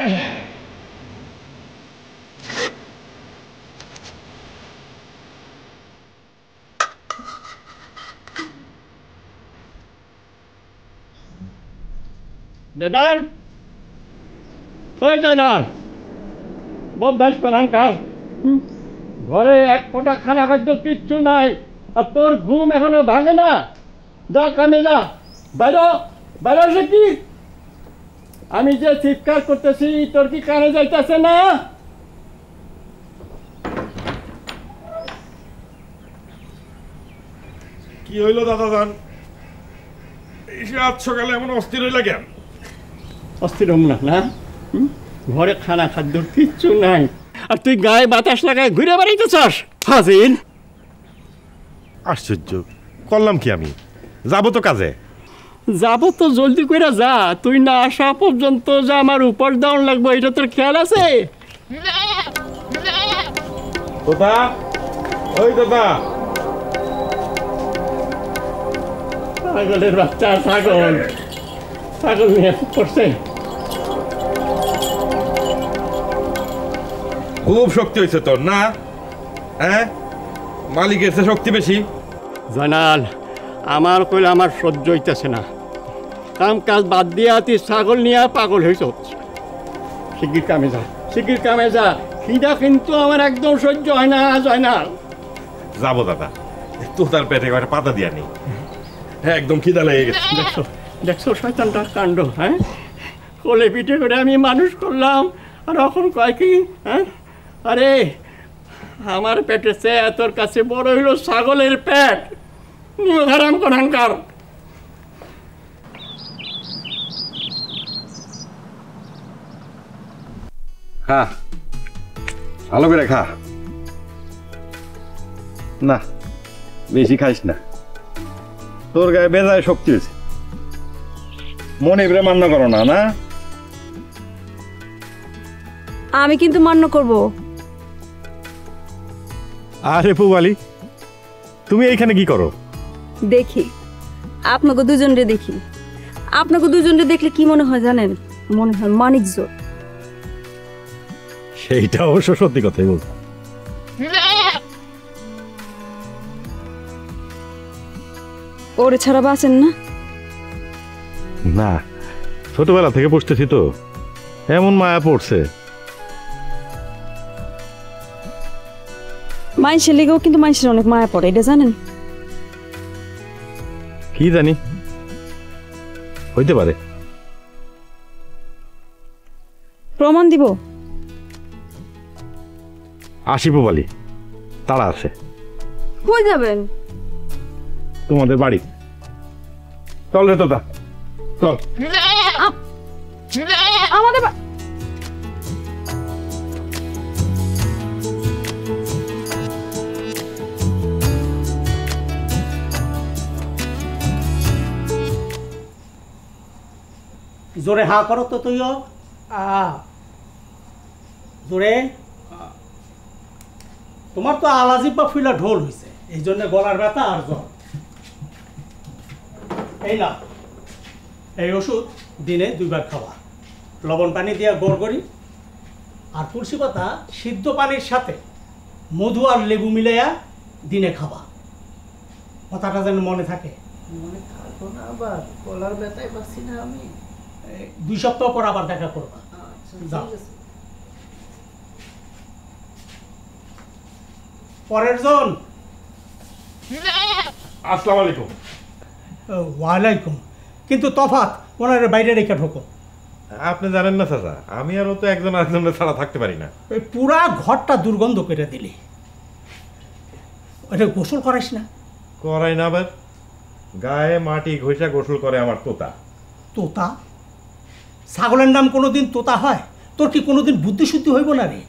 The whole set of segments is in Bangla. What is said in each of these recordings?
Dedan, ওই Dedan, বদমাশ কোথাকার। ঘরে এক ফোঁটা খানা খাদ্য কিচ্ছু নাই, আর তোর ঘুম এখনো ভাঙে না। যা কামে যা, বাইরো বাইরো কি? আমি যে চিৎকার করতেছি তোর কি কানে যাইতেছে না? কি হইলো দাদা যান? এই রাত সকালে এমন অস্থির হইলা কেন? অস্থির হম না? ঘরে খানা খাদ্য কিচ্ছু নাই, আর তুই গায়ে বাতাস লাগায় ঘুরে বেড়াইতেছস ফাজিল। আশ্চর্য, করলাম কি আমি? যাবো তো কাজে। যাবো তো জলদি করে যা, তুই না আসা পর্যন্ত যা আমার উপর দাউন লাগবো, এটা তোর খেয়াল আছে? দাদা, ওই দাদা। ছাগলের বাচ্চা, ছাগল ছাগল নিয়ে পড়ছে। খুব শক্তি হয়েছে তোর না? হ্যাঁ, মালিকের চেয়ে শক্তি বেশি। জানাল, আমার কইলে আমার সহ্য হইতেছে না। কাম কাজ বাদ দিয়া তুই ছাগল নিয়ে পাগল হয়েছ। শিগগির কামে যা, শিগগির কামে যা। খিদা কিন্তু আমার একদম সহ্য হয় না, জয়নাল। যাবো দাদা, তো তার পেটে একটা পাতা দিয়া নেই। হ্যাঁ, একদম খিদা লেগে গেছে। দেখছো দেখছো শয়তানটার কাণ্ড। হ্যাঁ, কোলে পিঠে করে আমি মানুষ করলাম, আর এখন কয় কি? হ্যাঁ, আরে আমার পেটের চেয়ে তোর কাছে বড় হইল ছাগলের পেট। হারাম কোথাকার। খা, ভালো করে খা। না, বেশি খাইস না, তোর গায়ে বেজায় শক্তি হয়েছে। মনে করে মান্য করো না? না, আমি কিন্তু মান্য করব। আরে পুবালি, তুমি এইখানে কি করো? দেখি আপনাকে দুজনরে দেখি। আপনাকে দুজনরে দেখলে কি মনে হয় জানেন? মনে হয় মানিক জোর। সেইটা অবশ্য সত্যি কথাই বলছো। ওরে ছাড়া বাঁচেন না? না, ছোটবেলা থেকে পুষতেছি তো, এমন মায়া পড়ছে। মানুষের লেগেও কিন্তু মানুষের অনেক মায়া পড়ে, এটা জানেন? কি জানি, হইতে পারে। প্রমাণ দিব? আসি পুবালি, তারা আছে। কই যাবেন? তোমাদের বাড়ি। চল রে তোদা, চল। আমাদের জোরে হা করো তো তুইও। জোরে। তোমার তো আলাজি বা ফুলা ঢোল হয়েছে, এই জন্য গলার ব্যথা আর জ্বর। এই না, এই ওষুধ দিনে 2 বার খাওয়া। লবণ পানি দিয়ে গড়গড়ি আর তুলসী পাতা সিদ্ধ পানির সাথে মধু আর লেবু মিলাইয়া দিনে খাওয়া। কথাটা যেন মনে থাকে। মনে থাকবো না, আবার গলার ব্যথায় পাচ্ছি না আমি। 2 সপ্তাহ পর আবার দেখা করবা। যাও। পরের জন। আসসালামু আলাইকুম। ওয়ালাইকুম। কিন্তু তফাৎ, ওনার বাইরে রেখে ঢোকো। আপনি জানেন না চাচা, আমি আরও তো একজন আরেকজনের ছাড়া থাকতে পারি না। ওই পুরা ঘরটা দুর্গন্ধ করে দিলি। ওটা গোসল করাইস না? করাই না, আবার গায়ে মাটি ঘষা গোসল করে আমার তোতা। তোতা? ছাগলের নাম কোনোদিন তোতা হয়? তোর কি কোনোদিন বুদ্ধি শুদ্ধি হইব না রে?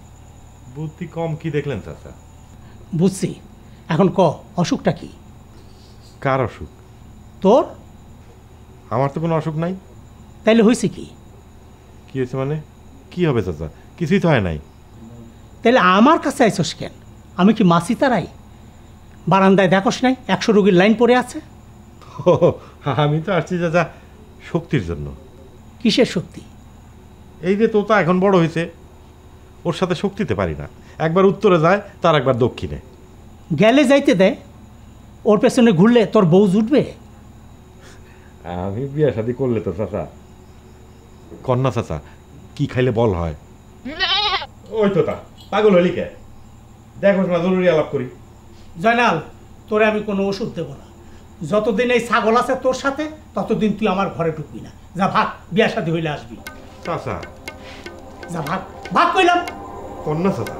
বুদ্ধি কম কি দেখলেন চাচা? বুঝছি। এখন ক, অসুখটা কি? কার অসুখ? তোর? আমার তো কোনো অসুখ নাই। তাইলে হয়েছে কি? কি হয়েছে মানে? কি হবে চাচা? কিছুই তো হয় নাই। তাইলে আমার কাছে আইসস কেন? আমি কি মাসি তারাই? বারান্দায় দেখোস নাই 100 রোগীর লাইন পড়ে আছে? আমি তো আসছি চাচা শক্তির জন্য। কিসের শক্তি? এই যে তোতা এখন বড় হয়েছে, ওর সাথে শক্তিতে পারি না। একবার উত্তরে যায়, তার একবার দক্ষিণে। গেলে যাইতে দে, ওর পেছনে ঘুরলে তোর বউ জুটবে। আমি বিয়ে শাদি করলে তো চাচা, কন্যা চাচা, কি খাইলে বল হয়? ওই তোতা পাগল হলি কে? দেখো না, জরুরি আলাপ করি। জয়নাল, তোরে আমি কোনো ওষুধ দেবো না। যতদিন এই ছাগল আছে তোর সাথে, ততদিন তুই আমার ঘরে ঢুকবি না। যা ভাগ, বিয়া শাদি হইলে আসবি। চাচা, যা ভাগ, ভাগ কইলাম। কন্যা চাচা,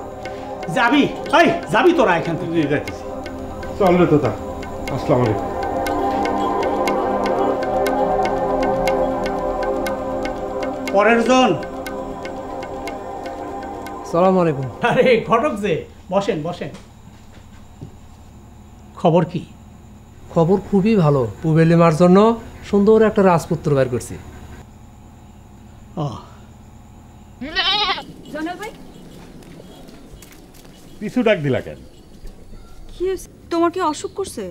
যাবি? এই যাবি তোরা এখান থেকে? যাইতেছি। চল রে তোতা, আসসালামু আলাইকুম। পরের জন। সালাম আলাইকুম। আরে ঘটক যে, বসেন বসেন। খবর কি? খবর খুবই ভালো। পুবেলিমার জন্য সুন্দর একটা রাজপুত্র বের করছি। ও জয়নাল ভাই, পিছু ডাক দিলা কেন? কি হয়েছে? তোমার কি অসুখ করছে?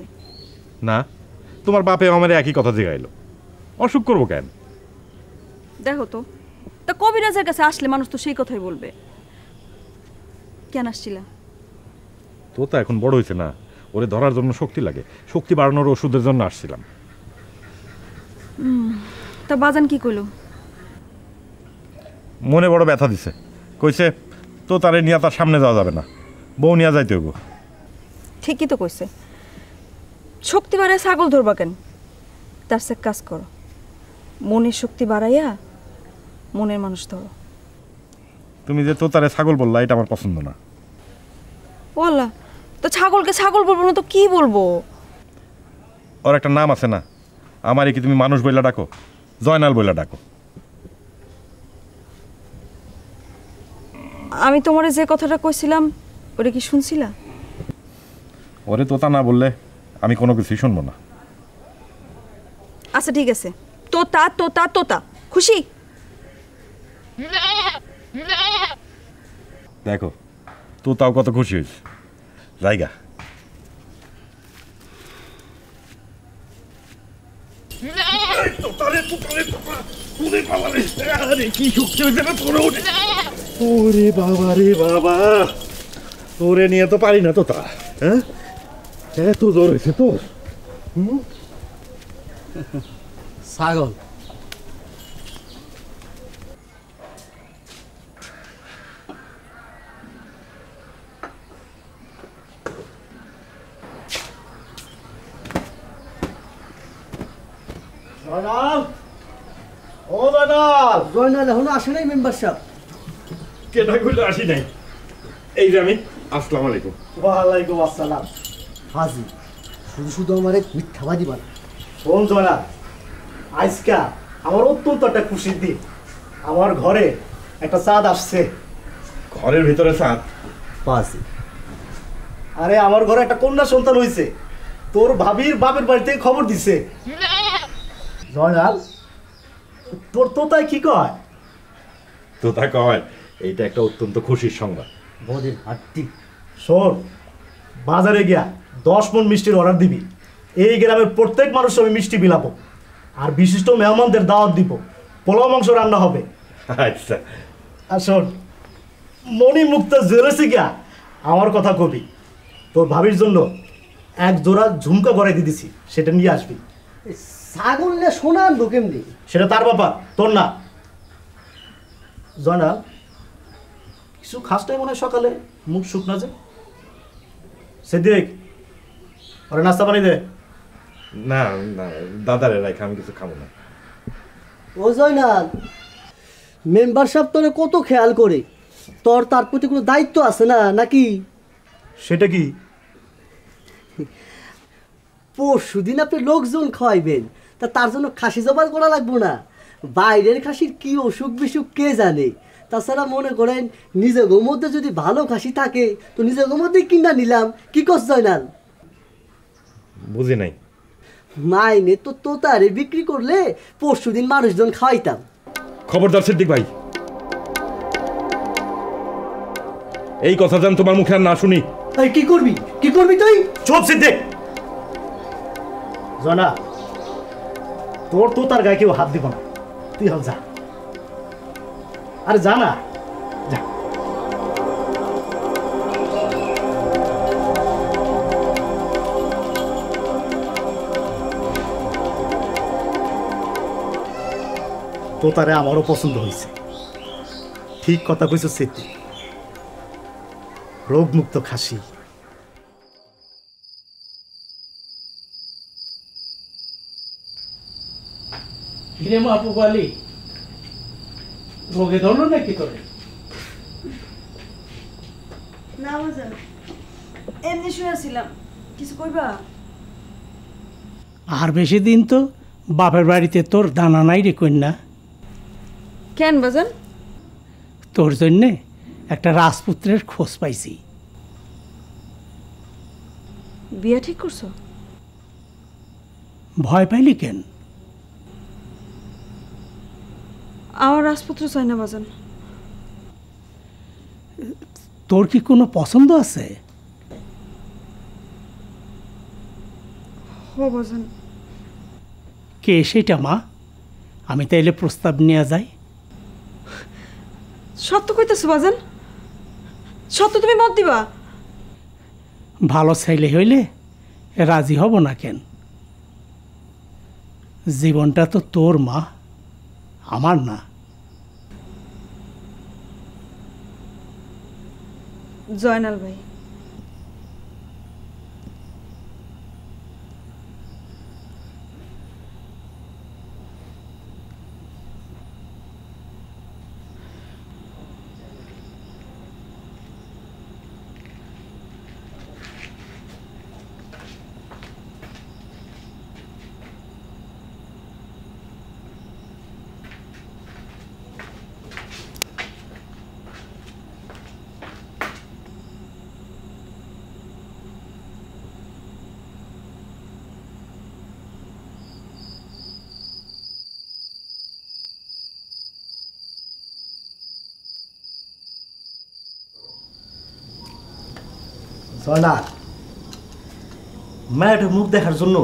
না, তোমার বাপে আমার একই কথা জিগাইলো। অসুখ করবো কেন? দেখো তো, তা কবিরাজের কাছে আসলে মানুষ তো সেই কথাই বলবে। কেন আসছিলা? তোতা এখন বড় হয়েছে না, ওরে ধরার জন্য শক্তি লাগে। শক্তি বাড়ানোর ওষুধের জন্য আসছিলাম। তা বাজান কি কইলো? মনে বড় ব্যথা দিছে, কইছে তো তারে নিয়ে তার সামনে যাওয়া যাবে না, বউ নিয়ে যাইতে হইব। ঠিকই তো কইছে। শক্তি বাড়ায় ছাগল ধরবা কেন? তার সে কাজ করো, মনের শক্তি বাড়াইয়া মনের মানুষ ধরো। তুমি যে তো তারে ছাগল বললা, এটা আমার পছন্দ না। বললা তো ছাগলকে ছাগল বলবো না তো কি বলবো? ওর একটা নাম আছে না? আমারে কি তুমি মানুষ বইলা ডাকো? জয়নাল বইলা ডাকো। আমি তোমারে যে কথাটা কইছিলাম ওটা কি শুনছিলা? ওরে তোতা না বললে আমি কোনো কিছুই শুনবো না। আচ্ছা ঠিক আছে, তোতা তোতা তোতা, খুশি? দেখো তোতাও কত খুশি হয়েছে। জায়গা ওরে বাবা রে বাবা, তোরে নিয়ে তো পারি না তোতা। হ্যাঁ, এত জোর হয়েছে তোর? ছাগল জয়নাল, ও জয়নাল। জয়নাল এখনো আসে নাই মেম্বার সাহেব। কেটা করলে আসি নাই। এই যে আমি। আসসালামু আলাইকুম। ওয়ালাইকুম আসসালাম। হাজি, শুধু শুধু আমার মিথ্যাবাদী বানা। শোন জয়নাল, আজকা আমার অত্যন্ত একটা খুশির দিন। আমার ঘরে একটা চাঁদ আসছে। ঘরের ভিতরে সাত পাঁচি। আরে আমার ঘরে একটা কন্যা সন্তান হয়েছে। তোর ভাবির বাপের বাড়ি থেকে খবর দিছে। জয়নাল, তোর তোতায় কি কয়? তোতা কয় এইটা একটা অত্যন্ত খুশির সংবাদ। বদের হাড্ডি। শোন, বাজারে গিয়া 10 মণ মিষ্টির অর্ডার দিবি। এই গ্রামের প্রত্যেক মানুষ আমি মিষ্টি বিলাবো, আর বিশিষ্ট মেহমানদের দাওয়াত দিব। পোলাও মাংস রান্না হবে। আচ্ছা। আর শোন, মণি মুক্তা জুয়েলার্সে গিয়া আমার কথা কবি। তোর ভাবির জন্য এক জোড়া ঝুমকা গড়াই দিয়ে দিছি, সেটা নিয়ে আসবি। ছাগল নে সোনা আনবো কেমনি? সেটা তার ব্যাপার, তোর না। জয়নাল, কিছু খাসটাই মনে হয় সকালে, মুখ শুকনা যে। সিদ্দিক, ওরা নাস্তা বানিয়ে দে। না না, দাদারে রাখা আমি কিছু খাবো না। ও জয়নাল, মেম্বার সাহেব তোরে কত খেয়াল করে, তোর তার প্রতি কোনো দায়িত্ব আছে না নাকি? সেটা কি? পরশু দিন আপনি লোকজন খাওয়াইবেন, তা তার জন্য খাসি জবাই করা লাগবো না? বাইরের খাসির কি অসুখ বিসুখ কে জানে? তাছাড়া মনে করেন নিজের মধ্যে যদি ভালো খাসি থাকে তো নিজের মধ্যেই কিনা নিলাম। কি করছ জয়নাল? বুঝি নাই। মাইনে তো তোতারে বিক্রি করলে পরশু দিন মানুষজন খাওয়াইতাম। খবরদার সিদ্দিক ভাই, এই কথা যেন তোমার মুখে আর না শুনি। এই কি করবি, কি করবি তুই? চুপ সিদ্দিক। জয়না, তোর তো তার গায়ে কেউ হাত দিব না, তুই হাল যা। আরে জানা যা। তো তারে আমারও পছন্দ হয়েছে। ঠিক কথা কইছ সেটি, রোগমুক্ত খাসি। কিরে মা পুপালি, রোগে ধরলো নাকি তোরে? না বাজান, এমনি শুয়েছিলাম, কিছু কইবা? আর বেশি দিন তো বাপের বাড়িতে তোর দানা নাই রে কন্যা। কেন বাজান? তোর জন্যে একটা রাজপুত্রের খোঁজ পাইছি। বিয়া ঠিক করছো? ভয় পাইলি কেন? আমার রাজপুত্র চাই না বাজান। তোর কি কোনো পছন্দ আছে? ও বাজান। কে সেটা মা? আমি তাইলে প্রস্তাব নিয়ে যাই। সত্য কইতেছো বাজান? সত্য তুমি মত দিবা? ভালো ছেলে হইলে রাজি হব না কেন? জীবনটা তো তোর মা, আমার না। জয়নাল ভাই, জয়নাল, মায়ের মুখ দেখার জন্য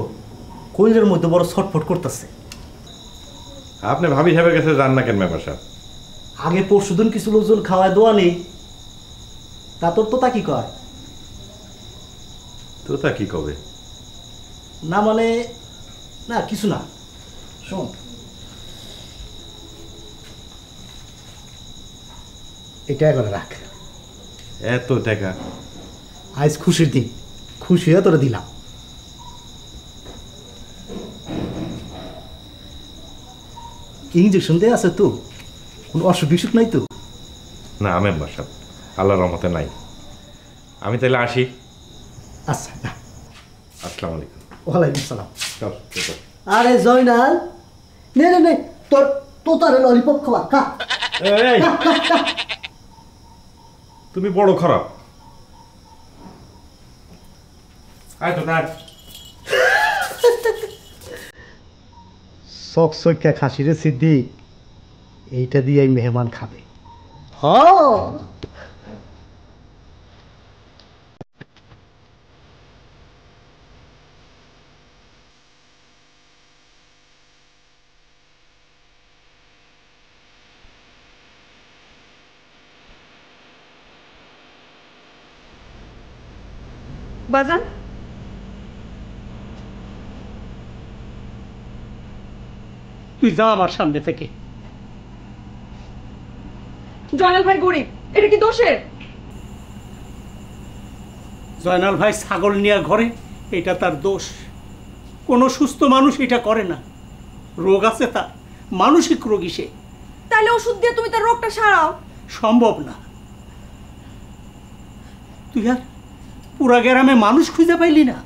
কইলের মধ্যে বড় ছটফট করতেছে। আপনি ভাবি সাহেবের কাছে যান না কেন মেম্বার সাহেব? আগে পরশুদিন কিছু লোকজন খাওয়ায় দোয়া নেই, তা তোর তো তা কি কয়? তো তা কি কবে? না মানে না কিছু না, শোন এটা করে রাখ। এত টাকা? আজ খুশির দিন, খুশি হয়ে তোরা দিলাম। ইঞ্জেকশন দেয়া আছে তো, কোনো অসুখ বিসুখ নাই তো? না মেম্বার সাহেব, আল্লাহর রহমতে নাই। আমি তাহলে আসি। আচ্ছা যা। আসসালামু আলাইকুম। ওয়ালাইকুম সালাম। চল, চল। আরে জয়নাল, নে নে নে, তোর তোতারে ললিপপ খাওয়া খা। এই, তুমি বড় খারাপ। আয় তো না। চকচকা খাসিরে সিদ্দিক, এইটা দিয়ে এই মেহমান খাবে। হ বাজান, তুই যা আমার সামনে থেকে। জয়নাল ভাই গরিব, এটা কি দোষের? জয়নাল ভাই ছাগল নিয়ে ঘরে, এটা তার দোষ। কোনো সুস্থ মানুষ এটা করে না। রোগ আছে তার, মানসিক রোগী সে। তাহলে ওষুধ দিয়ে তুমি তার রোগটা সারাও। সম্ভব না। তুই আর পুরা গ্রামে মানুষ খুঁজে পাইলি না?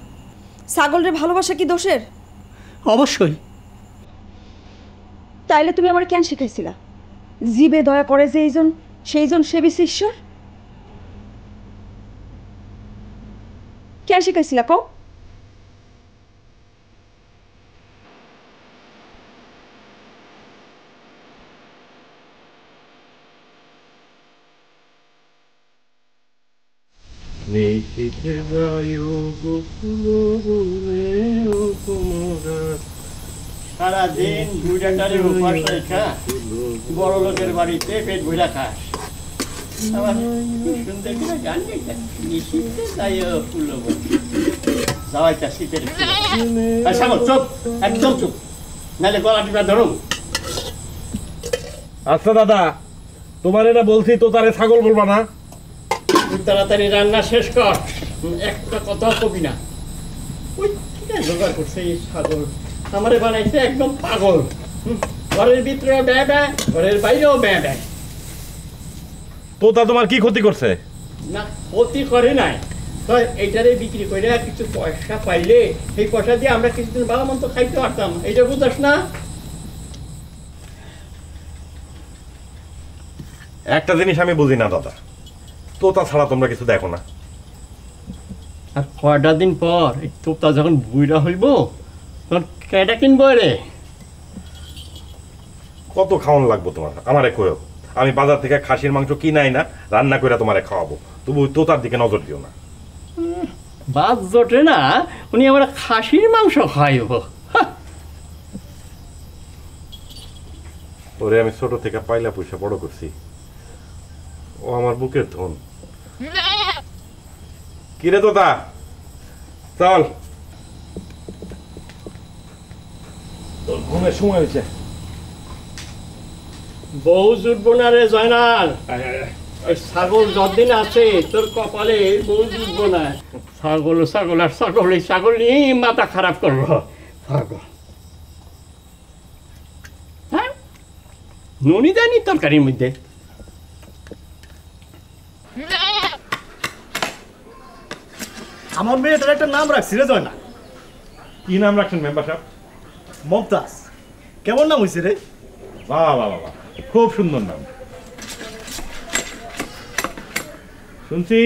ছাগলের ভালোবাসা কি দোষের? অবশ্যই। তাইলে তুমি আমার কেন শিখাইছিলা জীবে দয়া করে যে এইজন সেইজন সেবিস ঈশ্বর? কেন শিখাইছিলা কও? সারাদিন দুইটারে উপাস রেখা বড় লোকের বাড়িতে পেট ভরা খাস আবার সুন্দর করে গান গাইতে নিশিতে তাই ফুল যাওয়াইটা শীতের ছাগল চুপ একদম চুপ নাহলে গলা টিপা ধরুন। আচ্ছা দাদা, তোমার এটা বলছি তো তারে ছাগল বলবা না। তুই তাড়াতাড়ি রান্না শেষ কর, একটা কথা কবি না। ওই কিনা জোগাড় করছে এই ছাগল, আমারে বানাইছে একদম পাগল। ঘরের ভিতরেও ব্যয় ব্যয়, ঘরের বাইরেও ব্যয় ব্যয়। তোতা তোমার কি ক্ষতি করছে? না ক্ষতি করে নাই, তো এইটারে বিক্রি করে কিছু পয়সা পাইলে সেই পয়সা দিয়ে আমরা কিছুদিন ভালো মন্দ খাইতে পারতাম, এইটা বুঝাস না? একটা জিনিস আমি বুঝি না দাদা, তোতা ছাড়া তোমরা কিছু দেখো না। আর কয়টা দিন পর এই তোতা যখন বুইরা হইব তখন কেটা কিনবো রে? কত খাওয়ান লাগবো তোমার আমারে কয়ো। আমি বাজার থেকে খাসির মাংস কিনাই না, রান্না করে তোমারে খাওয়াবো, তবু ওই তোতার দিকে নজর দিও না। বাদ জোটে না, উনি আমরা খাসির মাংস খাইব। ওরে আমি ছোট থেকে পাইলা পয়সা বড় করছি, ও আমার বুকের ধন। কিরে তোতা, চল, তোর ঘুমের সময় হয়েছে। বউ জুটবো না রে জয়নাল, ওই ছাগল যতদিন আছে তোর কপালে বউ জুটবো না। ছাগল ছাগল আর ছাগল, এই ছাগল নিয়ে মাথা খারাপ করবো। ছাগল হ্যাঁ, নুনি দেয়নি তরকারির মধ্যে। আমার মেয়েটার একটা নাম রাখছি রে জয় না। কি নাম রাখছেন মেম্বার সাহেব? মমতাজ। কেমন নাম হয়েছে রে? বাবা বাবা বাবা, খুব সুন্দর নাম। শুনছি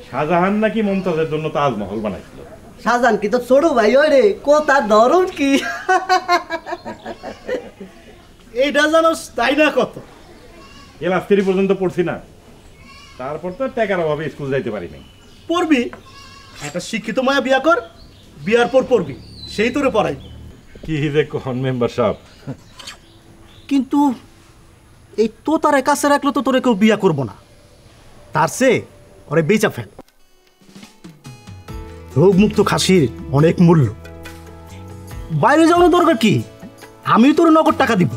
শাহজাহান নাকি মমতাজের জন্য তাজমহল বানাইছিল। শাহজাহান কি তো ছোট ভাই ওই রে, কোথার ধরন কি? এইটা জানোস তাই না কত? ক্লাস 3 পর্যন্ত পড়ছি না, তারপর তো টাকার অভাবে স্কুল যাইতে পারি নাই। পড়বি, একটা শিক্ষিত মায়া বিয়া কর, বিয়ার পর পড়বি, সেই তোরে পড়াই। কি যে কোন মেম্বার সাহেব, কিন্তু এই তোতারে কাছে রাখলে তো তোরে কেউ বিয়া করবো না, তার সে ওরে বেচা ফেল। রোগমুক্ত খাসির অনেক মূল্য, বাইরে যাওয়ার দরকার কি? আমি তোর নগদ টাকা দিব।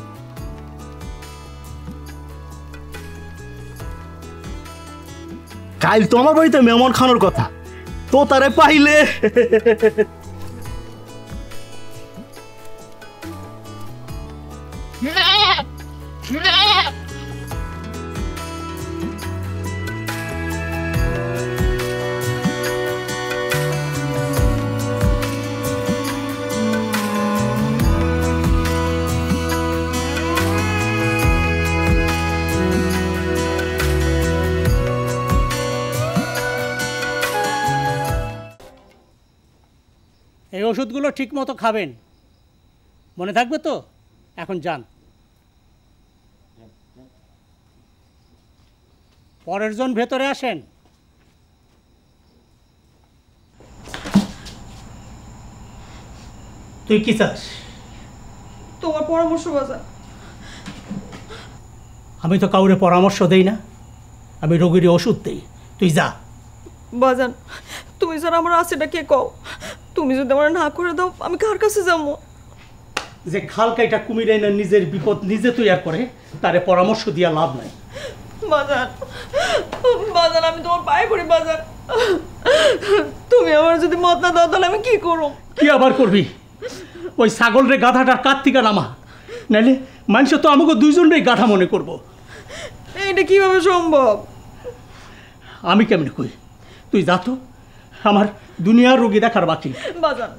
কাল তো আমার বাড়িতে মেহমান খানোর কথা, তো তারে পাইলে এই ওষুধগুলো ঠিক মতো খাবেন, মনে থাকবে তো? এখন যান, পরের জন ভেতরে আসেন। তুই কি চাস? তোমার পরামর্শ বাজার। আমি তো কাউরে পরামর্শ দেই না, আমি রোগীর ওষুধ দেই। তুই যা। বাজান, তুমি স্যার আমার আছেটা কে কও? তুমি যদি আমার না করে দাও আমি কার কাছে যাবো? যে খাল কাইটা কুমিরে না নিজের বিপদ নিজে তৈরি করে, তারে পরামর্শ দিয়া লাভ নাই। বাজান, বাজান, আমি তোমার পায়ে পড়ি বাজান, তুমি আমার যদি মত না দাও তাহলে আমি কি করব? কি আবার করবি? ওই ছাগল রে গাধাটার কাত থেকে নামা, নাইলে মানুষ তো আমাকে দুইজনরে গাধা মনে করব। এইটা কিভাবে সম্ভব? আমি কেমনে কই? তুই যা তো, আমার দুনিয়ার রোগী দেখার বাকি। বাজান,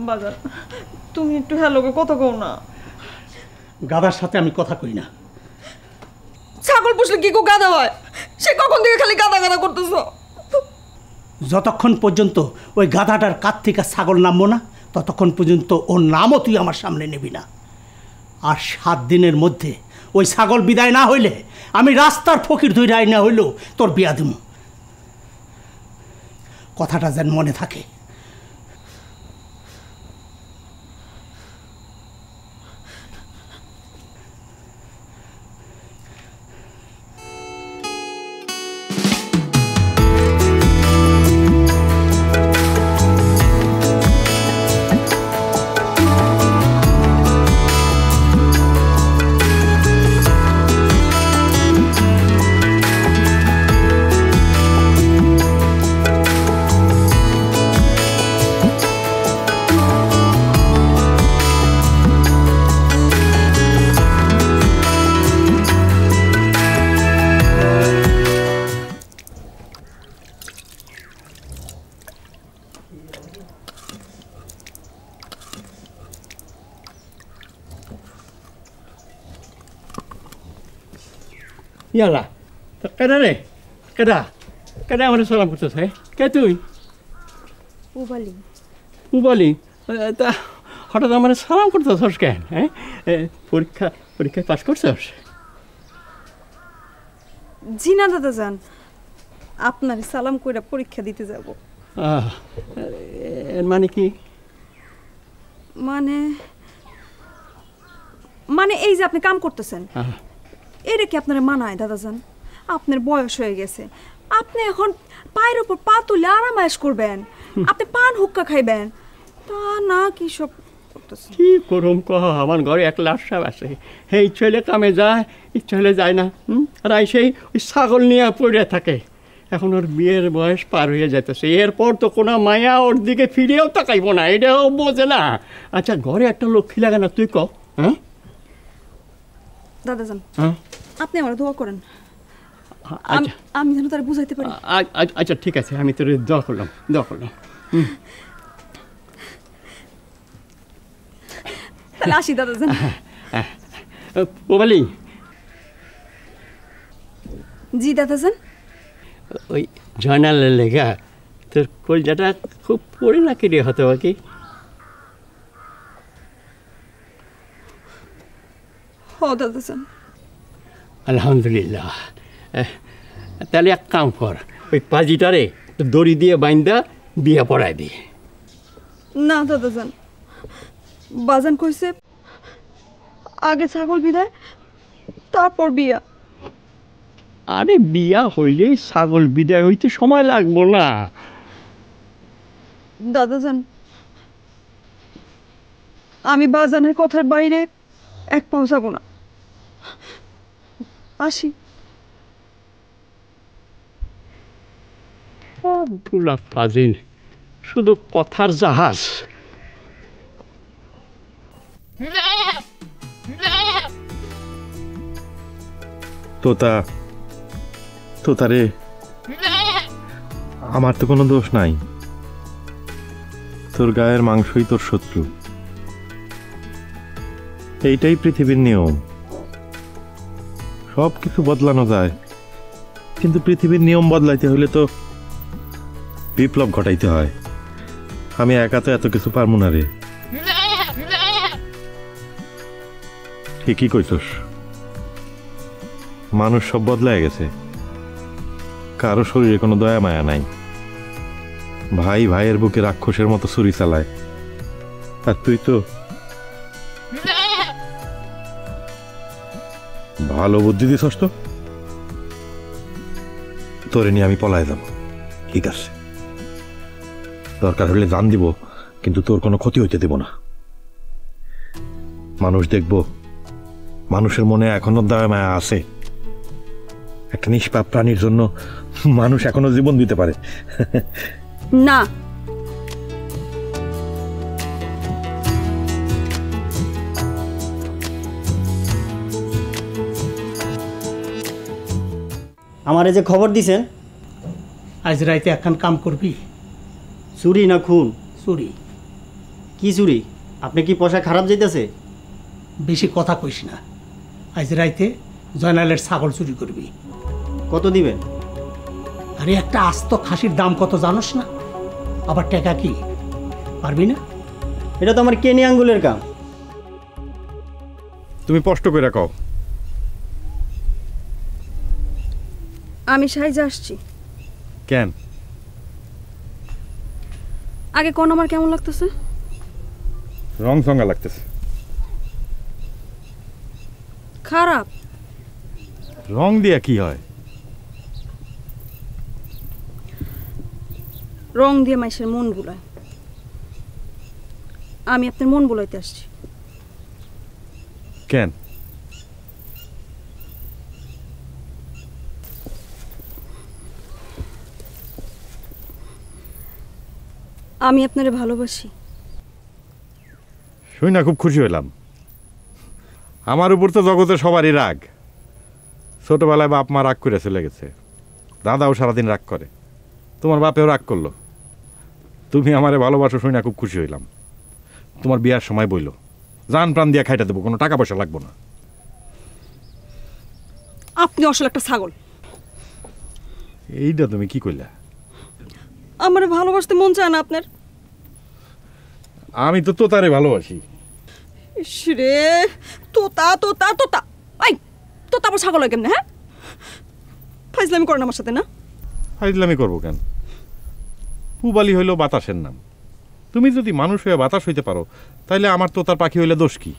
বাজান, তুমি একটু হ্যালোকে কথা কও না। গাধার সাথে আমি কথা কই না। ছাগল পুষলে কি কো গাধা হয়? সে কখন থেকে খালি গাধা গাধা করতেছো? যতক্ষণ পর্যন্ত ওই গাধাটার কাত থেকে ছাগল নামবো না, ততক্ষণ পর্যন্ত ওর নামও তুই আমার সামনে নেবি না। আর 7 দিনের মধ্যে ওই ছাগল বিদায় না হইলে আমি রাস্তার ফকির ধরে আই না হইলেও তোর বিয়া দেব। কথাটা যেন মনে থাকে। ইয়ালা কেডা রে কেডা কেডা আমার সালাম করতেছ কে তুই পুবালি পুবালি তা হঠাৎ আমার সালাম করতেছস কেন হ্যাঁ পরীক্ষায় পাস করছস জি না দাদাজান, আপনার সালাম কইরা পরীক্ষা দিতে যাব। এর মানে কি? মানে এই যে আপনি কাম করতেছেন, এটা কি আপনার মানায় দাদাজান? আপনার বয়স হয়ে গেছে, আপনি এখন পায়ের উপর পা তুলে আরামায়েশ করবেন, আপনি পান হুক্কা খাইবেন, তা না কি সব করতেছেন? কি করুম কহ, আমার ঘরে এক লাশাব আছে, এই ছেলে কামে যায়, এই ছেলে যায় না, আর সেই ওই ছাগল নিয়ে পড়ে থাকে। এখন ওর বিয়ের বয়স পার হয়ে যেতেছে, এরপর তো কোনো মায়া ওর দিকে ফিরেও তাকাইব না, এটাও বোঝে না। আচ্ছা ঘরে একটা লক্ষ্মী লাগে না, তুই কহ। হ্যাঁ দাদাজান, হ্যাঁ আপনি আমার দোয়া করেন, আচ্ছা আমি যেন তারা বুঝাইতে পারি। আচ্ছা ঠিক আছে, আমি তোর দোয়া করলাম। তাহলে আসি দাদাজান। পুবালি। জি দাদাজান। ওই জয়নালের লেগা তোর কলজাটা খুব পড়ে না কেটে হতে হবে কি? হ দাদাজান। আলহামদুলিল্লাহ। তাহলে এক কাম কর, ওই পাজিটারে দড়ি দিয়ে বাইন্দা বিয়ে পড়াই দি। না দাদাজান, বাজান কইছে আগে ছাগল বিদায় তারপর বিয়া। আরে বিয়া হইলেই ছাগল বিদায় হইতে সময় লাগবো না দাদাজান। আমি বাজানের কথার বাইরে এক পাও যাব না, আসি। আব্দুল্লাহ ফাজিল শুধু কথার জাহাজ। তোতারে আমার তো কোনো দোষ নাই, তোর গায়ের মাংসই তোর শত্রু, এইটাই পৃথিবীর নিয়ম। সব কিছু বদলানো যায়, কিন্তু পৃথিবীর নিয়ম বদলাইতে হলে তো বিপ্লব ঘটাইতে হয়। আমি একা তো এত কিছু পারবো না রে। ঠিকই কইছস, মানুষ সব বদলায় গেছে, কারো শরীরে কোনো দয়া মায়া নাই। ভাই ভাইয়ের বুকে রাক্ষসের মতো ছুরি চালায়, আর তুই তো ভালো বুদ্ধি দিছস। তো তোরে নিয়ে আমি পলায় যাব, ঠিক আছে? দরকার হলে জান দিব, কিন্তু তোর কোনো ক্ষতি হইতে দেব না। মানুষ দেখব, মানুষের মনে এখনো দয়া মায়া আছে। একটা নিষ্পাপ প্রাণীর জন্য মানুষ এখনো জীবন দিতে পারে না। আমারে যে খবর দিছেন, আজ রাইতে একখান কাম করবি। চুরি না খুন? চুরি। কি চুরি? আপনি কি পয়সা খারাপ যাইতেছে? বেশি কথা কইস না। আজ রাইতে জয়নালের ছাগল চুরি করবি। কত দিবেন? আরে একটা আস্ত খাসির দাম কত জানোস না? আবার টাকা কি পারবি না? এটা তো আমার কেনি আঙ্গুলের কাম। তুমি কষ্ট করে কও। আমি সাইজে আসছি। কেন? আগে কোন আমার কেমন লাগতেছে? রং সঙ্গা লাগতেছে। খারাপ? রং দিয়া কি হয়? রং দিয়ে মাইসের মন বুলায়। আমি আপনার মন বুলাইতে আসছি। কেন? আমি আপনারে ভালোবাসি। শুই না খুব খুশি হইলাম। আমার উপর তো জগতে সবারই রাগ। ছোটবেলায় বাপ মা রাগ করে চলে গেছে, দাদাও সারাদিন রাগ করে, তোমার বাপেও রাগ করলো। তুমি আমারে ভালোবাসো শুই না খুব খুশি হইলাম। তোমার বিয়ার সময় বইল জান প্রাণ দিয়া খাইটা দেবো, কোনো টাকা পয়সা লাগবো না। আপনি আসলে একটা ছাগল। এইটা তুমি কি কইলা? আমার ভালোবাসতে মন চায় না আপনার? আমি তো তোতারে ভালোবাসি। রে তোতা তোতা তোতা, আই তোতা আবার ছাগল হয় কেমনে? হ্যাঁ, ফাইজলামি করেন আমার সাথে না? ফাইজলামি করবো কেন? পুবালি হইল বাতাসের নাম। তুমি যদি মানুষ হয়ে বাতাস হইতে পারো, তাইলে আমার তোতার পাখি হইলে দোষ কি?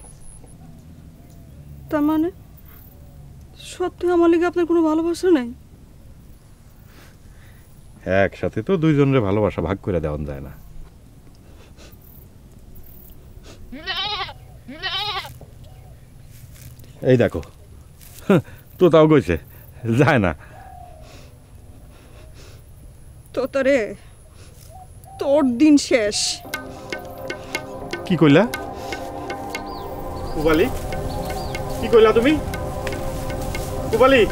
তার মানে সত্যি আমার লিগে আপনার কোনো ভালোবাসা নাই? একসাথে তো দুইজনের ভালোবাসা ভাগ করে দেওয়া যায় না। এই দেখো তোতাও গইছে, যায় না। তোতারে তোর দিন শেষ। কি কইলা পুবালি? কি কইলা তুমি পুবালি?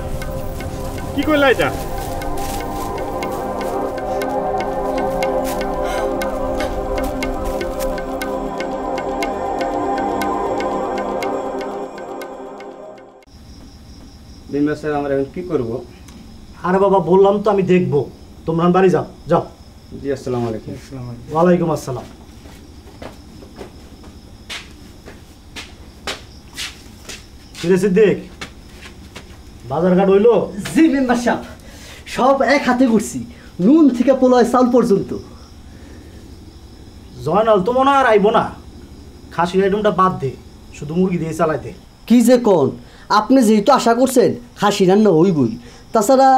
কি কইলা এটা? স্যার আমরা এখন কি করব? আরে বাবা বললাম তো আমি দেখবো, তোমরা বাড়ি যাও যাও। জি আসসালামু আলাইকুম। ওয়ালাইকুম আসসালাম। কিরে সিদ্দিক, বাজার ঘাট হইলো? জি মেম্বার সাহেব, সব এক হাতে করছি, নুন থেকে পোলায় চাল পর্যন্ত। জয়নাল তো মনে আর আইব না, খাসির আইটেমটা বাদ দে, শুধু মুরগি দিয়ে চালাইতে। কি যে কোন, আপনি যেহেতু আশা করছেন খাসি রান্না হইবই, তাছাড়া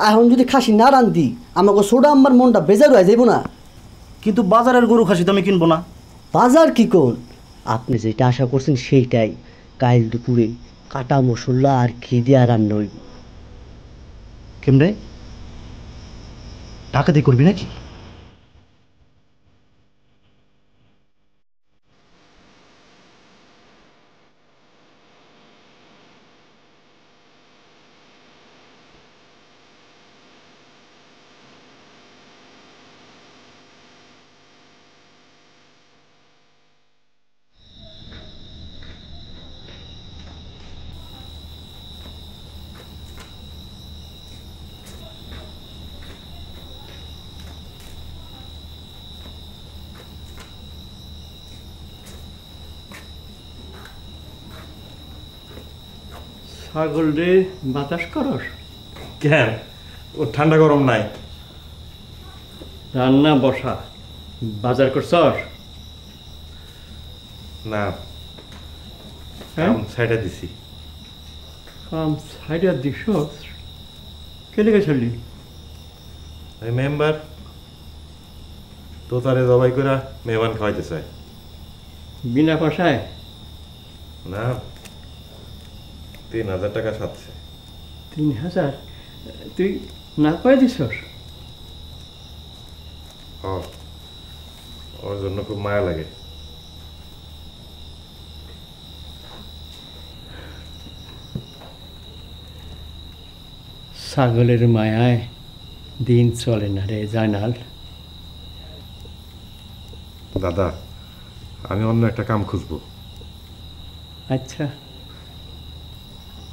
এখন যদি খাসি না রান্ধি আমাকে সোডা আমার মনটা বেজার হয়ে যাইব না। কিন্তু বাজারের গরু খাসি তো আমি কিনবো না। বাজার কি কোন, আপনি যেটা আশা করছেন সেইটাই। কাল দুপুরে কাটা মশলা আর ঘি দিয়া রান্না হইব। কেমনে টাকা দিয়ে করবি নাকি? ছাগল রে বাতাস করস কেন? ও ঠান্ডা গরম নাই। রান্না বসা বাজার করছস? না, হ্যাঁ সাইডে দিছি। কাম সাইডে দিছস? কে লেগে চললি? এই মেম্বার তোতারে জবাই করে মেহমান খাওয়াইতে চায়। বিনা পয়সায়? না, 3000 টাকা সাথে। 3000? তুই না করে দিছস? ওর জন্য খুব মায়া লাগে। ছাগলের মায়ায় দিন চলে না রে জানাল। দাদা, আমি অন্য একটা কাম খুঁজবো। আচ্ছা,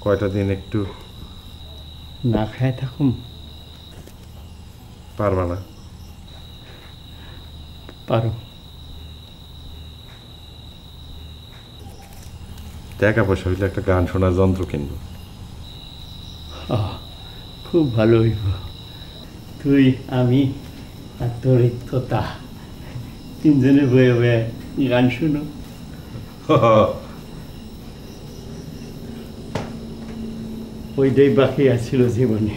কয়টা দিন একটু না খায় থাকুম? পারবা না? পারো। টাকা পয়সা হইলে একটা গান শোনার যন্ত্র কিনবো। খুব ভালো হইব। তুই, আমি আর তোর তোতা তিনজনে বয়ে বয়ে গান শুনো। ওইটাই বাকি আছিল জীবনে।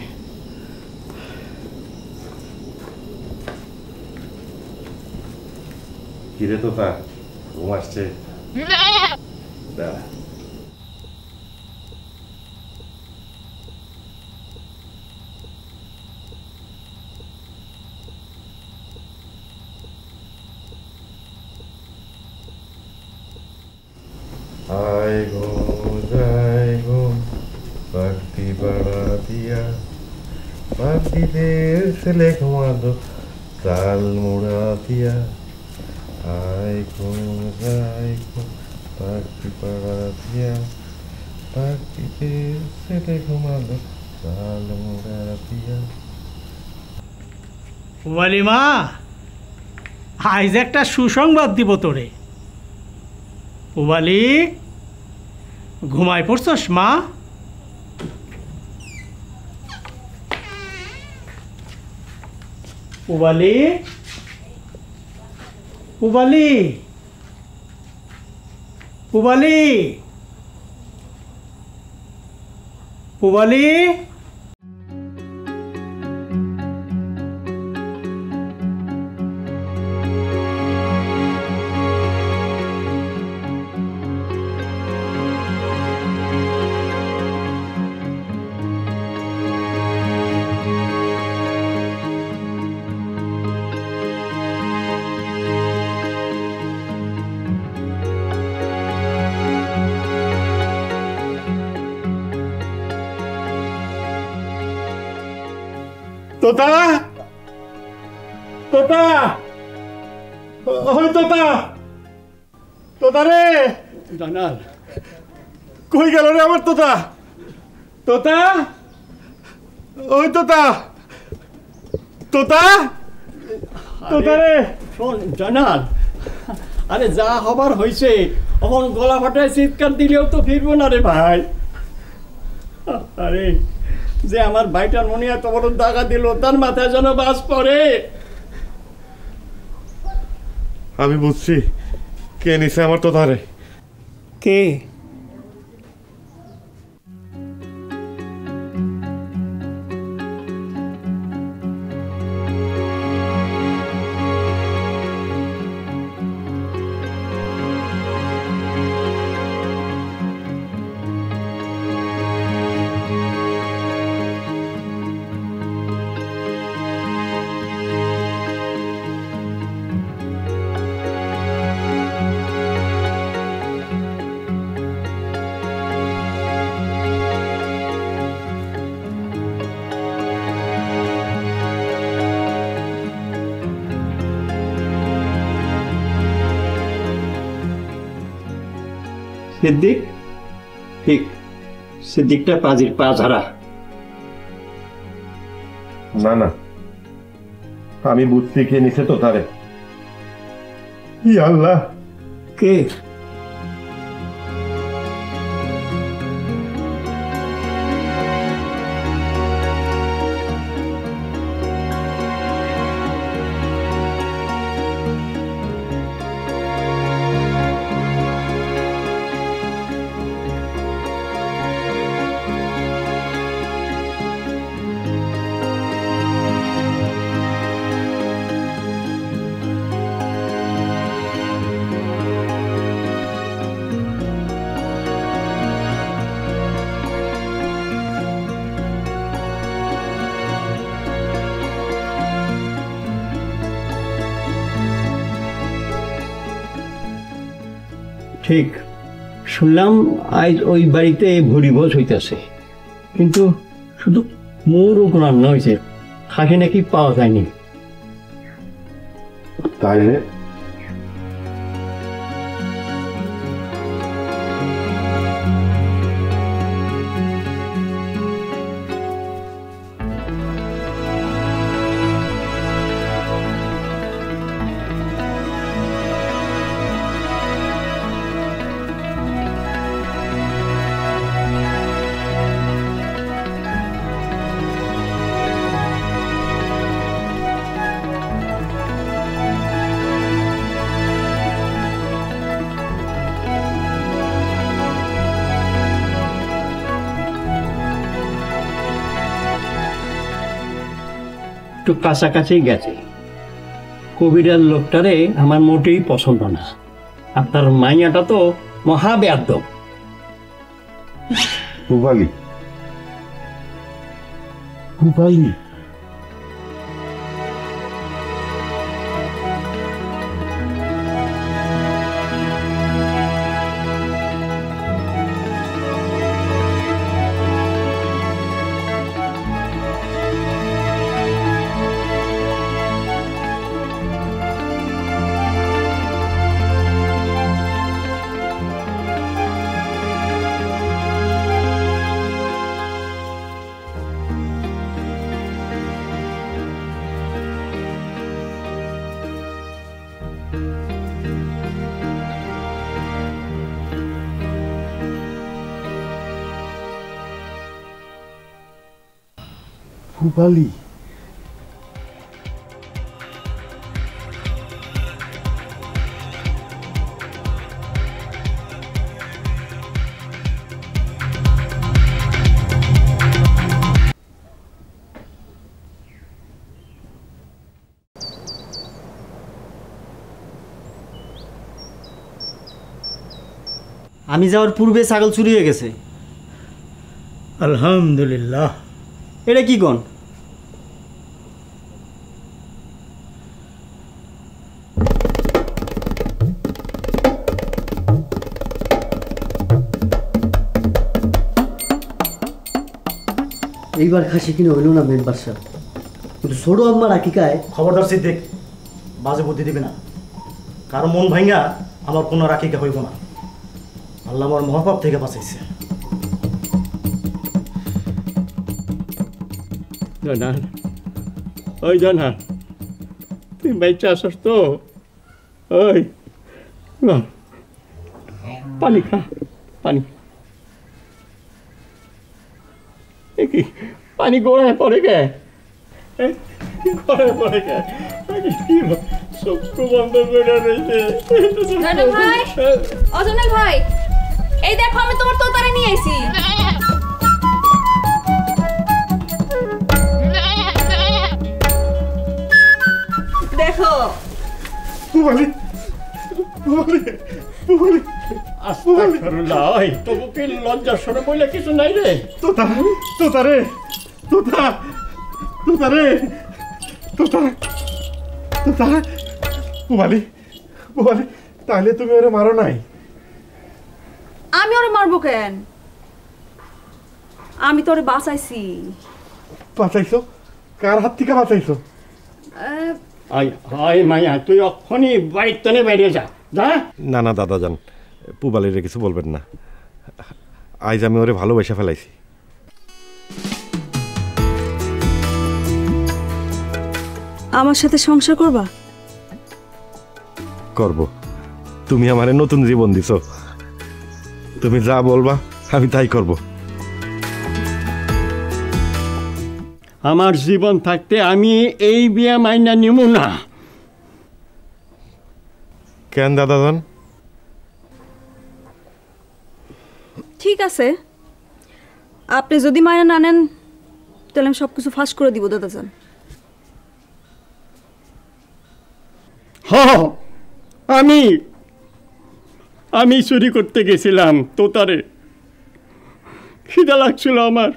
কিরে তোতা, ঘুম আসছে? দাঁড়া। আয় গো যাই গো পাখি পাড়া দিয়া, পাখিদের ছেলে ঘুমালো তাল মোড়া দিয়া। আয় গো যাই গো পাখি পাড়া দিয়া, পুবালি মা, আজ একটা সুসংবাদ দিব তোরে। পুবালি, ঘুমায় পড়ছস মা? পুবালি, পুবালি, পুবালি, পুবালি। তোতা, তোতা, ওই তোতা, তোতা রে, জানাল কই গেল রে আমার তোতা? তোতা, ওই তোতা, তোতা, তোতা রে। শোন জানাল, আরে যা হবার হয়েছে, এখন গলা ফাটায় চিৎকার দিলেও তো ফিরবো না রে ভাই। আরে যে আমার ভাইটার মনে এত বড় দাগা দিল, তার মাথায় যেন বাস পড়ে। আমি বুঝছি কে নিছে আমার তোতা রে। কে? সিদ্দিক, ঠিক সিদ্দিকটা পাজির পা ঝাড়া। না না, আমি বুঝছি কে নিছে তোতা রে। ই আল্লাহ, কে? ঠিক শুনলাম আজ ওই বাড়িতে ভরিভোজ হইতেছে, কিন্তু শুধু মোর রান্না হয়েছে, খাসি নাকি পাওয়া যায়নি। তাইলে একটু কাছাকাছি গেছে। কবিরার লোকটারে আমার মোটেই পছন্দ না। আপনার মাইয়াটা তো মহাবেয়াদ্দব। পুবালি, পুবালি, পুবালি আমি যাওয়ার পূর্বে ছাগল চুরি হয়ে গেছে। আলহামদুলিল্লাহ। এটা কি কোন? এইবার খাসি কিনে হইল না মেম্বার সাহেব, কিন্তু ছোট আম্মা রাখিকায় খবরদার সিদ্দিক, বাজে বুদ্ধি দিবি না। কারো মন ভাঙ্গা আমার কোনো রাখিকা হইব না। আল্লাহ আমার মহাপাপ থেকে বাঁচাইছে। জানার ওই জানার তুই বাইচা আসস তো? ওই পানি খা, পানি। কি পানি গোড়ায় পড়ে গে? গোড়ায় পড়ে গে? চক্ষু বন্ধ করে রয়েছে। ভাই, অজনাল ভাই, এই দেখো আমি তোমার তোতারে নিয়ে আইছি। দেখো পুবালি পুবালি পুবালি আস্তাগফিরুল্লাহ। ওই তবু কি লজ্জা শরম বলে কিছু নাই রে? তোতা তোতা রে তোতা তোতা রে তোতা তোতা পুবালি পুবালি, তাহলে তুমি ওরে মারো নাই? আমি ওরে মারবো কেন? আমি তোরে বাঁচাইছি। বাঁচাইছো? কার হাত থেকে বাঁচাইছো? আয় হায় মাইয়া, তুই অক্ষণি বাড়ির তনে বাইরে যা, যা। না না দাদা যান, পুবালিরে কিছু বলবেন না। আজ আমি ওরে ভালোবেসে ফেলাইছি। আমার সাথে সংসার করবা? করব। তুমি আমারে নতুন জীবন দিছো, তুমি যা বলবা আমি তাই করব। আমার জীবন থাকতে আমি এই বিয়া মাইনা নিব না। কেন দাদা যান? ঠিক আছে, আপনি যদি মাইনা না নেন তাহলে আমি সব কিছু ফাঁস করে দিব দাদাজান। আমি চুরি করতে গেছিলাম তোতারে, খিদা লাগছিল আমার,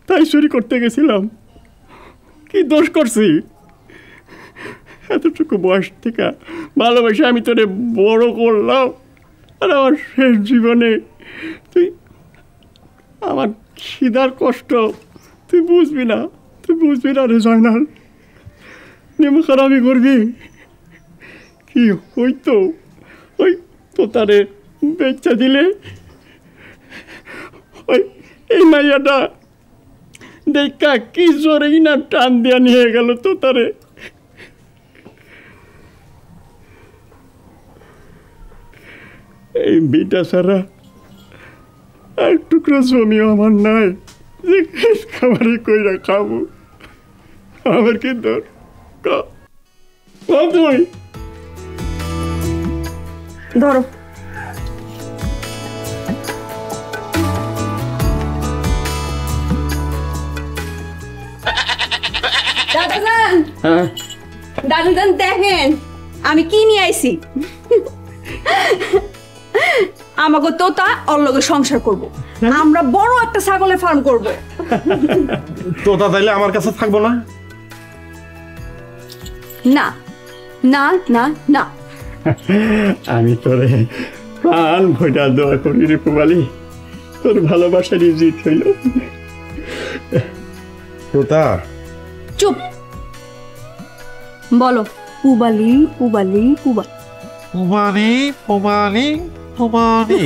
তাই চুরি করতে গেছিলাম। কি দোষ করছি? এতটুকু বয়স থেকে ভালোবেসে আমি তোরে বড় করলাম, আর আমার শেষ জীবনে তুই আমার খিদার কষ্ট তুই বুঝবি না, তুই বুঝবি না রে জয়নাল। নেমখারামি করবি? কি হইতো ওই তোতারে বেচা দিলে? ওই এই মাইয়াটা দেখা কি জোরেই না টান দিয়া নিয়ে গেল তোতারে। এই বিটা ছাড়া এক টুকরো জমিও আমার নাই যে খাবারে কইরা খাবো। আমার কি দর তুই ধরো। দাদাজান, দাদাজান দেখেন আমি কি নিয়ে আইছি। আমাকে তোতা ওর লগে সংসার করব, আমরা বড় একটা ছাগলের ফার্ম করব। তোতা তাইলে আমার কাছে থাকবো না? না না না না, আমি তোরে প্রাণ ভোটা দোয়া করি রে পুবালি, তোর ভালোবাসার জিত হইল। তোতা চুপ, বলো পুবালি পুবালি পুবালি পুবালি পুবালি পুবালি।